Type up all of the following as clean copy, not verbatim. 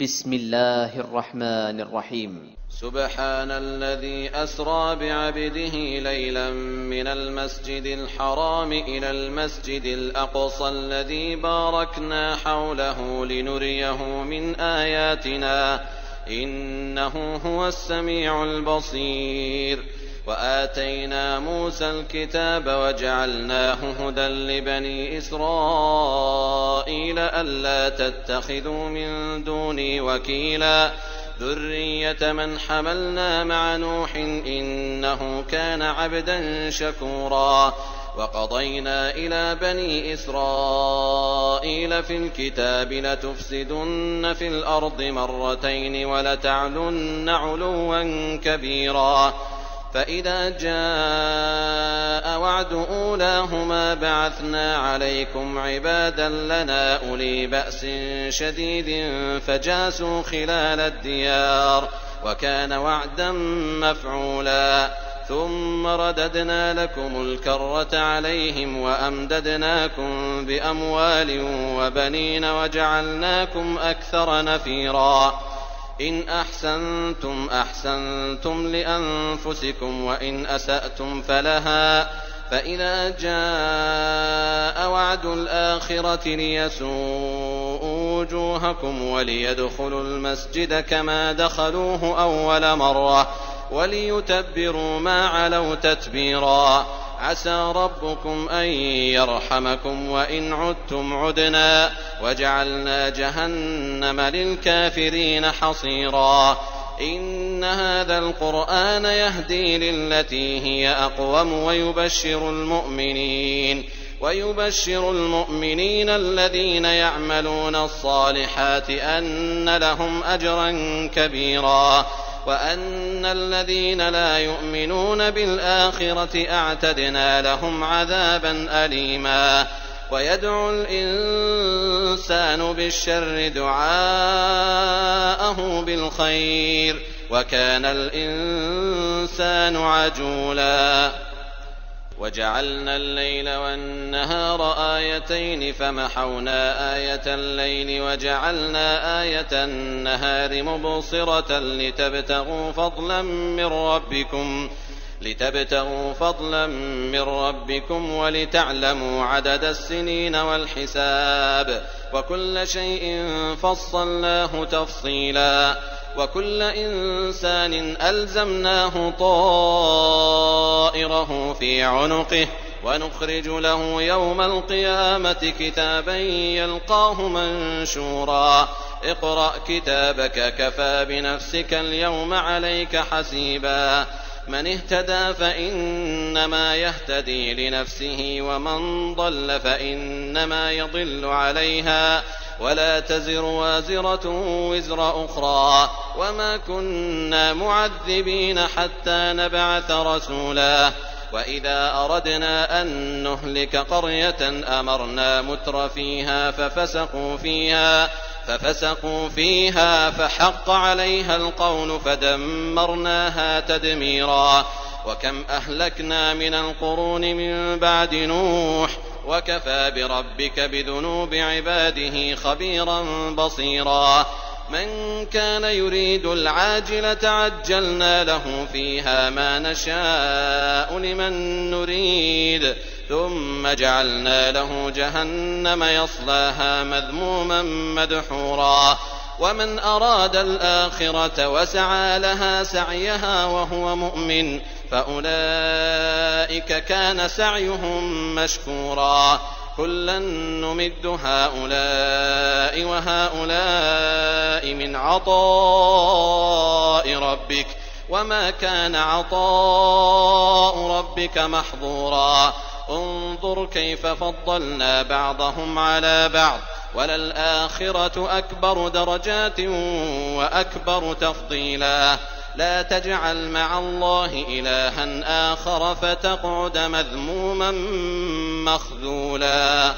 بسم الله الرحمن الرحيم. سبحان الذي أسرى بعبده ليلا من المسجد الحرام إلى المسجد الأقصى الذي باركنا حوله لنريه من آياتنا إنه هو السميع البصير. وآتينا موسى الكتاب وجعلناه هدى لبني إسرائيل ألا تتخذوا من دوني وكيلا ذرية من حملنا مع نوح إنه كان عبدا شكورا. وقضينا إلى بني إسرائيل في الكتاب لتفسدن في الأرض مرتين ولتعلن علوا كبيرا. فإذا جاء وعد أولاهما بعثنا عليكم عبادا لنا أولي بأس شديد فجاسوا خلال الديار وكان وعدا مفعولا. ثم رددنا لكم الكرة عليهم وأمددناكم بأموال وبنين وجعلناكم أكثر نفيرا. إن أحسنتم أحسنتم لأنفسكم وإن أسأتم فلها. فإذا جاء وعد الآخرة ليسوءوا وجوهكم وليدخلوا المسجد كما دخلوه أول مرة وليتبروا ما علوا تتبيرا. عسى ربكم أن يرحمكم وإن عدتم عدنا وجعلنا جهنم للكافرين حصيرا. إن هذا القرآن يهدي للتي هي أقوم ويبشر المؤمنين الذين يعملون الصالحات أن لهم أجرا كبيرا. وأن الذين لا يؤمنون بالآخرة أعتدنا لهم عذابا أليما. ويدعو الإنسان بالشر دعاءه بالخير وكان الإنسان عجولا. وجعلنا الليل والنهار آيتين فمحونا آية الليل وجعلنا آية النهار مبصرة لتبتغوا فضلا من ربكم ولتعلموا عدد السنين والحساب وكل شيء فصلناه تفصيلا. وكل إنسان ألزمناه طائره في عنقه ونخرج له يوم القيامة كتابا يلقاه منشورا. اقرأ كتابك كفى بنفسك اليوم عليك حسيبا. من اهتدى فإنما يهتدي لنفسه ومن ضل فإنما يضل عليها ولا تزر وازرة وزر أخرى وما كنا معذبين حتى نبعث رسولا. وإذا أردنا أن نهلك قرية أمرنا متر فيها ففسقوا فيها فحق عليها القول فدمرناها تدميرا. وكم أهلكنا من القرون من بعد نوح وكفى بربك بذنوب عباده خبيرا بصيرا. من كان يريد العاجلة عجلنا له فيها ما نشاء لمن نريد ثم جعلنا له جهنم يصلاها مذموما مدحورا. ومن أراد الآخرة وسعى لها سعيها وهو مؤمن فأولئك كان سعيهم مشكورا. كلا نمد هؤلاء وهؤلاء من عطاء ربك وما كان عطاء ربك محظورا. انظر كيف فضلنا بعضهم على بعض وللآخرة أكبر درجات وأكبر تفضيلا. لا تجعل مع الله إلها آخر فتقعد مذموما مخذولا.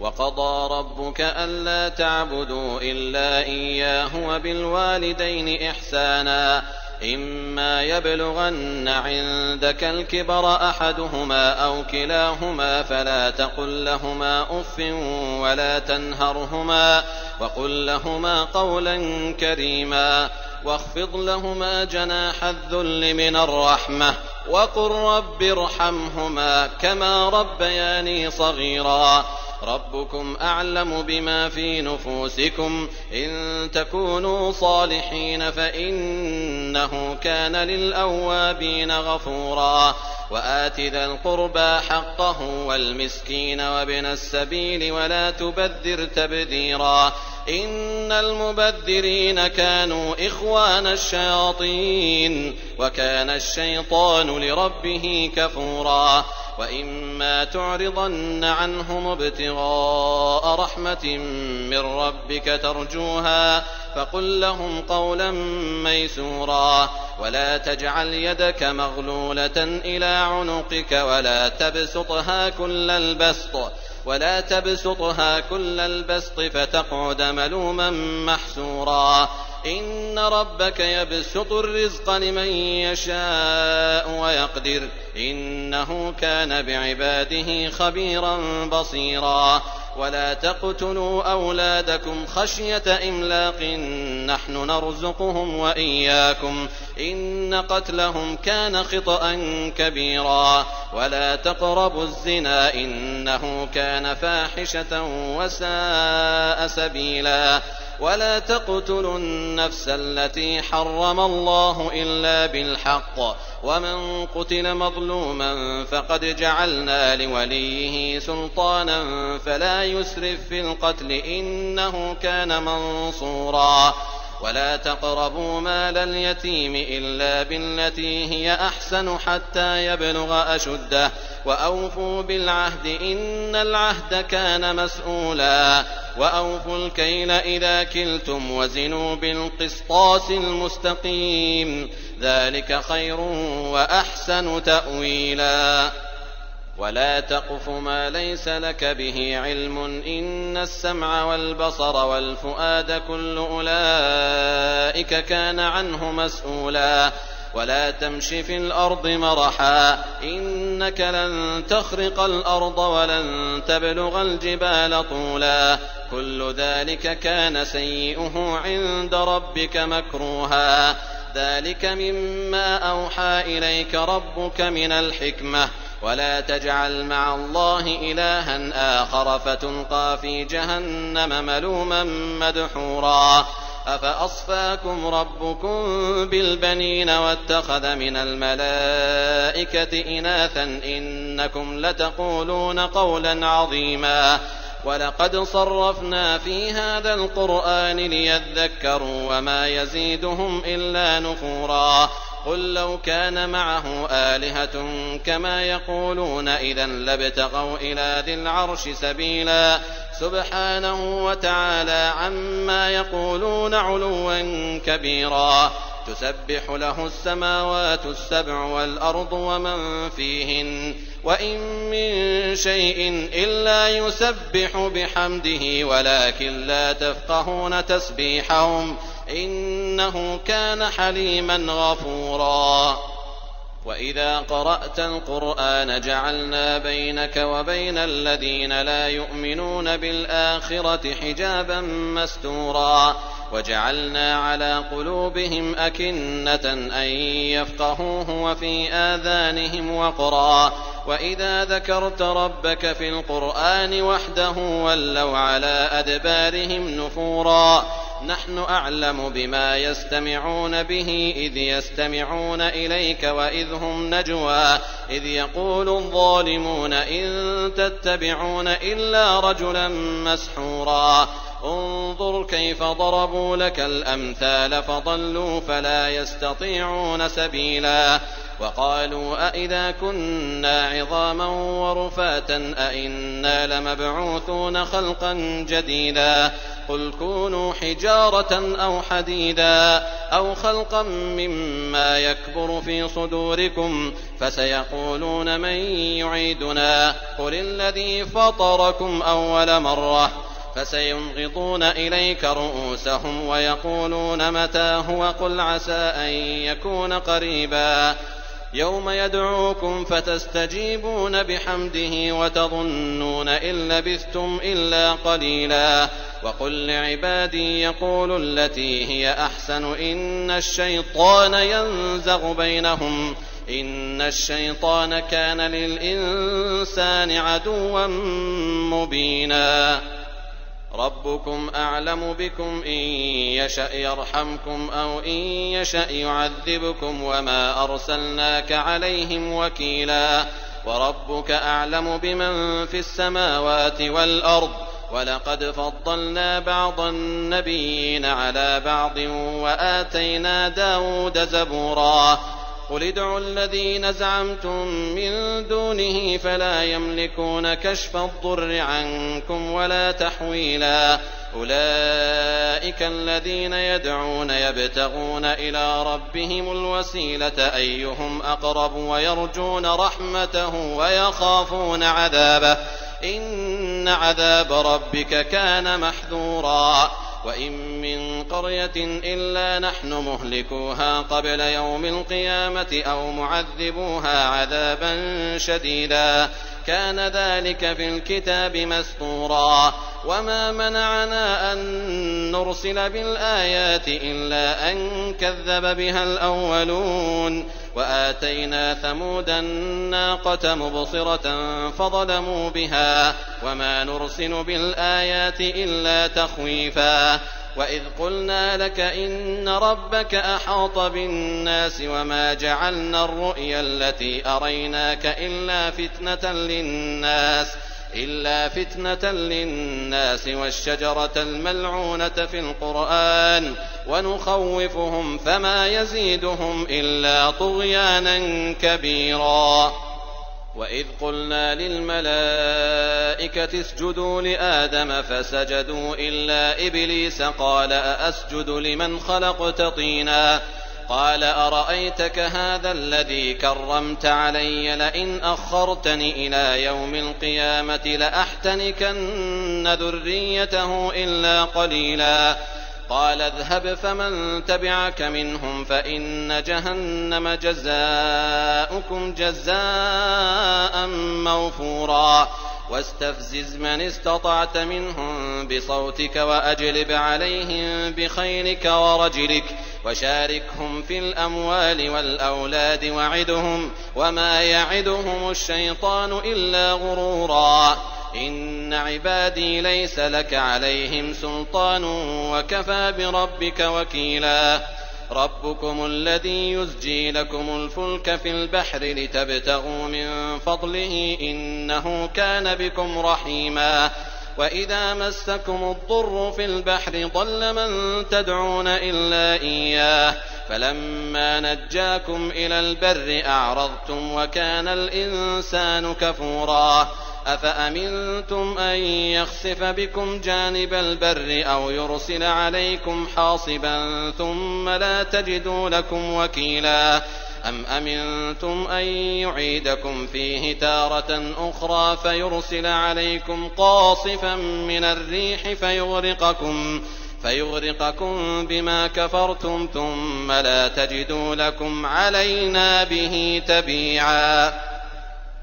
وقضى ربك ألا تعبدوا إلا إياه وبالوالدين إحسانا إما يبلغن عندك الكبر أحدهما أو كلاهما فلا تقل لهما أف ولا تنهرهما وقل لهما قولا كريما واخفض لهما جناح الذل من الرحمة وقل رب ارحمهما كما ربياني صغيرا ربكم أعلم بما في نفوسكم إن تكونوا صالحين فإنه كان للأوابين غفورا وآت ذا القربى حقه والمسكين وابن السبيل ولا تبذر تبذيرا إن المبذرين كانوا إخوان الشياطين وكان الشيطان لربه كفورا وإما تعرضن عنهم ابتغاء رحمة من ربك ترجوها فقل لهم قولا ميسورا ولا تجعل يدك مغلولة إلى عنقك ولا تبسطها كل البسط فتقعد ملوما محسورا إن ربك يبسط الرزق لمن يشاء ويقدر إنه كان بعباده خبيرا بصيرا ولا تقتلوا أولادكم خشية إملاق نحن نرزقهم وإياكم إن قتلهم كان خطأ كبيرا ولا تقربوا الزنا إنه كان فاحشة وساء سبيلا ولا تقتلوا النفس التي حرم الله إلا بالحق ومن قتل مظلوما فقد جعلنا لوليه سلطانا فلا يسرف في القتل إنه كان منصورا ولا تقربوا مال اليتيم إلا بالتي هي أحسن حتى يبلغ أشده وأوفوا بالعهد إن العهد كان مسؤولا وأوفوا الكيل إذا كلتم وزنوا بالقسطاس المستقيم ذلك خير وأحسن تأويلا ولا تقف ما ليس لك به علم إن السمع والبصر والفؤاد كل أولئك كان عنه مسؤولا ولا تمش في الأرض مرحا إنك لن تخرق الأرض ولن تبلغ الجبال طولا كل ذلك كان سيئه عند ربك مكروها ذلك مما أوحى إليك ربك من الحكمة ولا تجعل مع الله إلها آخر فتلقى في جهنم ملوما مدحورا أفأصفاكم ربكم بالبنين واتخذ من الملائكة إناثا إنكم لتقولون قولا عظيما ولقد صرفنا في هذا القرآن ليذكروا وما يزيدهم إلا نفورا قل لو كان معه آلهة كما يقولون إذا لابتغوا إلى ذي العرش سبيلا سبحانه وتعالى عما يقولون علوا كبيرا تسبح له السماوات السبع والأرض ومن فيهن وإن من شيء إلا يسبح بحمده ولكن لا تفقهون تسبيحهم إنه كان حليما غفورا وإذا قرأت القرآن جعلنا بينك وبين الذين لا يؤمنون بالآخرة حجابا مستورا وجعلنا على قلوبهم أكنة أن يفقهوه وفي آذانهم وقرا وإذا ذكرت ربك في القرآن وحده ولوا على أدبارهم نفورا نحن أعلم بما يستمعون به إذ يستمعون إليك وإذ هم نجوى إذ يقول الظالمون إن تتبعون إلا رجلا مسحورا انظر كيف ضربوا لك الأمثال فضلوا فلا يستطيعون سبيلا وقالوا أئذا كنا عظاما ورفاتا أئنا لمبعوثون خلقا جديدا قل كونوا حجارة أو حديدا أو خلقا مما يكبر في صدوركم فسيقولون من يعيدنا قل الذي فطركم أول مرة فسينغضون إليك رؤوسهم ويقولون متى هو قل عسى أن يكون قريبا يوم يدعوكم فتستجيبون بحمده وتظنون إن لبثتم إلا قليلا وقل لعبادي يقولوا التي هي أحسن إن الشيطان ينزغ بينهم إن الشيطان كان للإنسان عدوا مبينا ربكم أعلم بكم إن يشأ يرحمكم أو إن يشأ يعذبكم وما أرسلناك عليهم وكيلا وربك أعلم بمن في السماوات والأرض ولقد فضلنا بعض النبيين على بعض وآتينا داود زبورا قل ادعوا الذين زعمتم من دونه فلا يملكون كشف الضر عنكم ولا تحويلا أولئك الذين يدعون يبتغون إلى ربهم الوسيلة أيهم أقرب ويرجون رحمته ويخافون عذابه إن عذاب ربك كان محذورا وإن من قرية إلا نحن مهلكوها قبل يوم القيامة أو معذبوها عذابا شديدا كان ذلك في الكتاب مسطورا وما منعنا أن نرسل بالآيات إلا أن كذب بها الأولون وآتينا ثمود الناقة مبصرة فظلموا بها وما نرسل بالآيات إلا تخويفا وإذ قلنا لك إن ربك أحاط بالناس وما جعلنا الرؤيا التي أريناك إلا فتنة للناس والشجرة الملعونة في القرآن ونخوفهم فما يزيدهم إلا طغيانا كبيرا وإذ قلنا للملائكة اسجدوا لآدم فسجدوا إلا إبليس قال أأسجد لمن خلقت طينا قال أرأيتك هذا الذي كرمت علي لئن أخرتني إلى يوم القيامة لأحتنكن ذريته إلا قليلا قال اذهب فمن تبعك منهم فإن جهنم جزاؤكم جزاء موفورا واستفزز من استطعت منهم بصوتك وأجلب عليهم بخيلك ورجلك وشاركهم في الأموال والأولاد وعدهم وما يعدهم الشيطان إلا غرورا إن عبادي ليس لك عليهم سلطان وكفى بربك وكيلا ربكم الذي يزجي لكم الفلك في البحر لتبتغوا من فضله إنه كان بكم رحيما وإذا مسكم الضر في البحر ضل من تدعون إلا إياه فلما نجاكم إلى البر أعرضتم وكان الإنسان كفورا أفأمنتم أن يخسف بكم جانب البر أو يرسل عليكم حاصبا ثم لا تجدوا لكم وكيلا أم أمنتم أن يعيدكم فيه تارة أخرى فيرسل عليكم قاصفا من الريح فيغرقكم بما كفرتم ثم لا تجدوا لكم علينا به تبيعا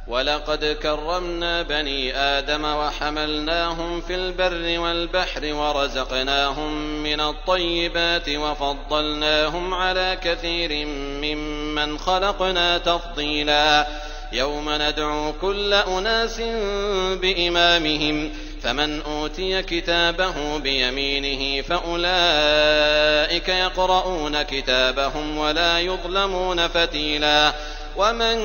ولقد كرمنا بني آدم وحملناهم في البر والبحر ورزقناهم من الطيبات وفضلناهم على كثير ممن خلقنا تفضيلا يوم ندعو كل أناس بإمامهم فمن أوتي كتابه بيمينه فأولئك يقرؤون كتابهم ولا يظلمون فتيلا ومن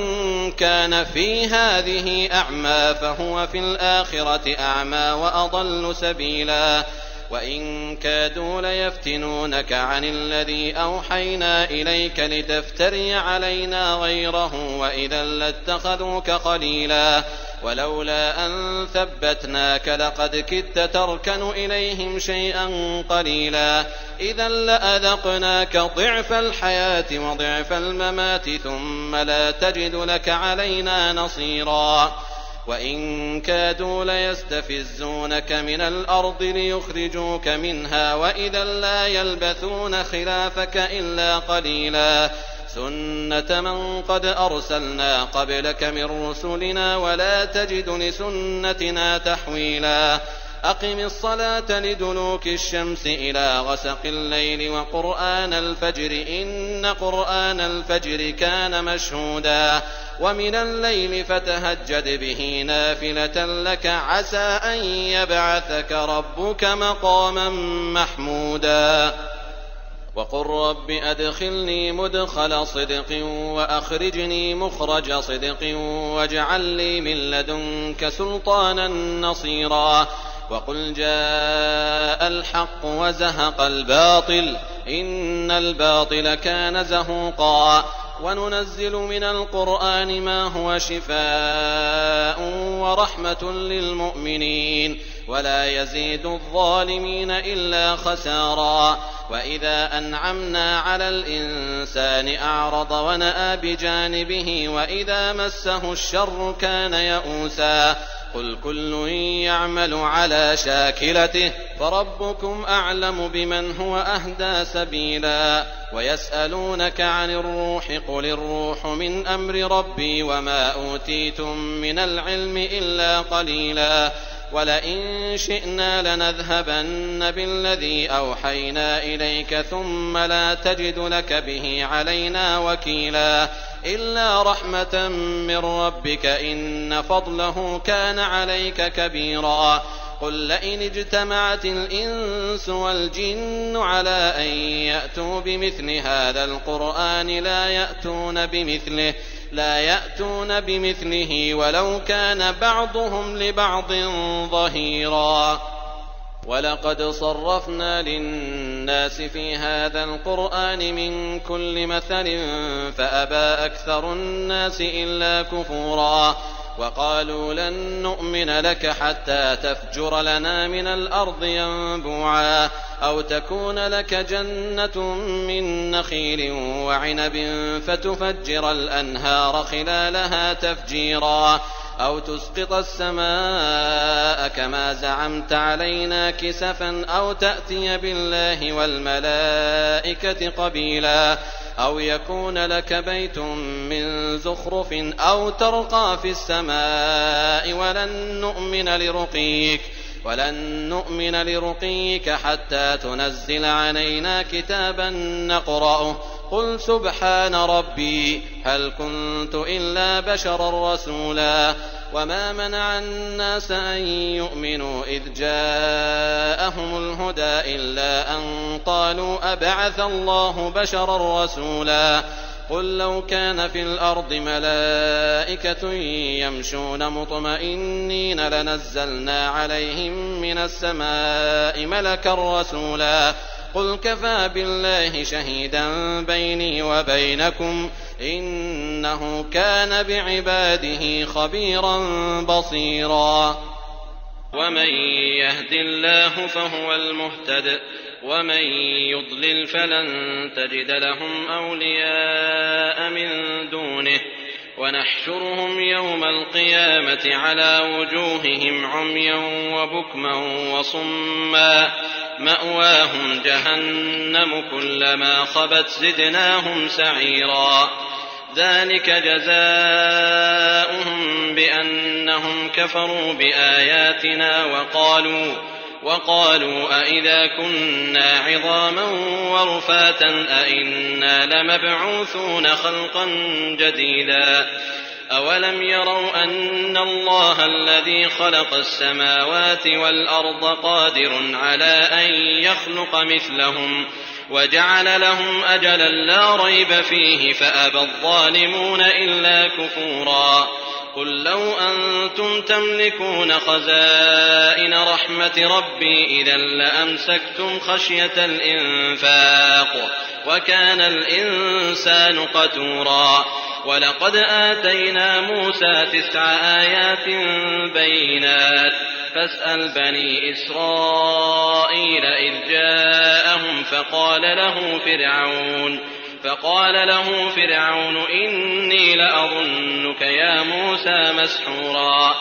كان في هذه أعمى فهو في الآخرة أعمى وأضل سبيلا وإن كادوا ليفتنونك عن الذي أوحينا إليك لتفتري علينا غيره وإذا لاتخذوك خليلا ولولا أن ثبتناك لقد كدت تركن إليهم شيئا قليلا إذا لأذقناك ضعف الحياة وضعف الممات ثم لا تجد لك علينا نصيرا وإن كادوا ليستفزونك من الأرض ليخرجوك منها وإذا لا يلبثون خلافك إلا قليلا سنة من قد أرسلنا قبلك من رسلنا ولا تجد لسنتنا تحويلا أقم الصلاة لدلوك الشمس إلى غسق الليل وقرآن الفجر إن قرآن الفجر كان مشهودا ومن الليل فتهجد به نافلة لك عسى أن يبعثك ربك مقاما محمودا وقل رب أدخلني مدخل صدق وأخرجني مخرج صدق واجعل لي من لدنك سلطانا نصيرا وقل جاء الحق وزهق الباطل إن الباطل كان زهوقا وننزل من القرآن ما هو شفاء ورحمة للمؤمنين ولا يزيد الظالمين إلا خسارا وإذا أنعمنا على الإنسان أعرض ونأى بجانبه وإذا مسه الشر كان يئوسا قل كل يعمل على شاكلته فربكم أعلم بمن هو أهدى سبيلا ويسألونك عن الروح قل الروح من أمر ربي وما أوتيتم من العلم إلا قليلا ولئن شئنا لنذهبن بالذي أوحينا إليك ثم لا تجد لك به علينا وكيلا إلا رحمة من ربك إن فضله كان عليك كبيرا قل لئن اجتمعت الإنس والجن على أن يأتوا بمثل هذا القرآن لا يأتون بمثله ولو كان بعضهم لبعض ظهيرا ولقد صرفنا للناس في هذا القرآن من كل مثل فأبى أكثر الناس إلا كفورا وقالوا لن نؤمن لك حتى تفجر لنا من الأرض ينبوعا أو تكون لك جنة من نخيل وعنب فتفجر الأنهار خلالها تفجيرا أو تسقط السماء كما زعمت علينا كسفا أو تأتي بالله والملائكة قبيلا أو يكون لك بيت من زخرف أو ترقى في السماء ولن نؤمن لرقيك حتى تنزل علينا كتابا نقرأه قل سبحان ربي هل كنت إلا بشرا رسولا وما منع الناس أن يؤمنوا إذ جاءهم الهدى إلا أن قالوا أبعث الله بشرا رسولا قل لو كان في الأرض ملائكة يمشون مطمئنين لنزلنا عليهم من السماء ملكا رسولا قل كفى بالله شهيدا بيني وبينكم إنه كان بعباده خبيرا بصيرا ومن يهد الله فهو المهتد ومن يضلل فلن تجد لهم أولياء من دونه ونحشرهم يوم القيامة على وجوههم عميا وبكما وصما مأواهم جهنم كلما خبت زدناهم سعيرا ذلك جزاؤهم بأنهم كفروا بآياتنا وقالوا أئذا كنا عظاما ورفاتا أئنا لمبعوثون خلقا جديدا أولم يروا أن الله الذي خلق السماوات والأرض قادر على أن يخلق مثلهم وجعل لهم أجلا لا ريب فيه فأبى الظالمون إلا كفورا قل لو أنتم تملكون خزائن رحمة ربي إذا لأمسكتم خشية الإنفاق وكان الإنسان قتورا ولقد آتينا موسى 9 آيات بينات فاسأل بني إسرائيل إذ جاءهم فقال له فرعون إني لأظنك يا موسى مسحورا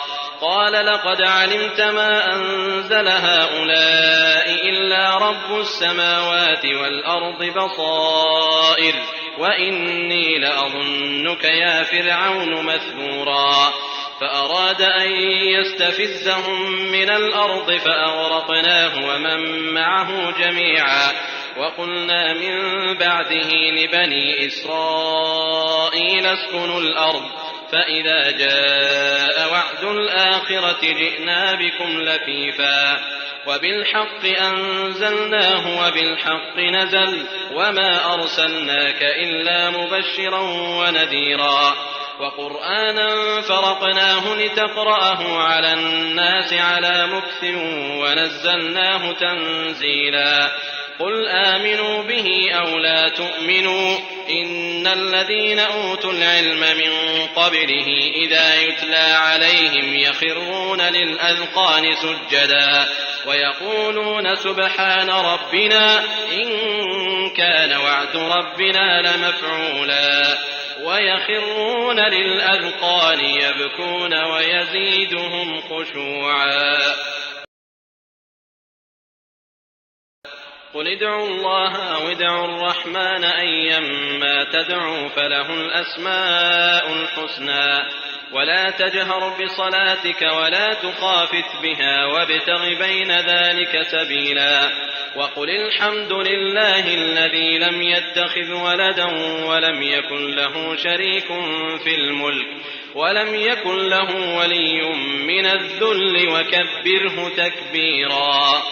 قال لقد علمت ما أنزل هؤلاء إلا رب السماوات والأرض بصائر وإني لأظنك يا فرعون مثبورا فأراد أن يستفزهم من الأرض فأغرقناه ومن معه جميعا وقلنا من بعده لبني إسرائيل اسكنوا الأرض فإذا جاء وعد الآخرة جئنا بكم لفيفا وبالحق أنزلناه وبالحق نزل وما أرسلناك إلا مبشرا ونذيرا وقرآنا فرقناه لتقرأه على الناس على مكث ونزلناه تنزيلا قل آمنوا به أو لا تؤمنوا إن الذين أوتوا العلم من قبله إذا يتلى عليهم يخرون للأذقان سجدا ويقولون سبحان ربنا إن كان وعد ربنا لمفعولا ويخرون للأذقان يبكون ويزيدهم خشوعا قل ادعوا الله أو ادعوا الرحمن أيما تدعوا فله الأسماء الحسنى ولا تجهر بصلاتك ولا تخافت بها وابتغ بين ذلك سبيلا وقل الحمد لله الذي لم يتخذ ولدا ولم يكن له شريك في الملك ولم يكن له ولي من الذل وكبره تكبيرا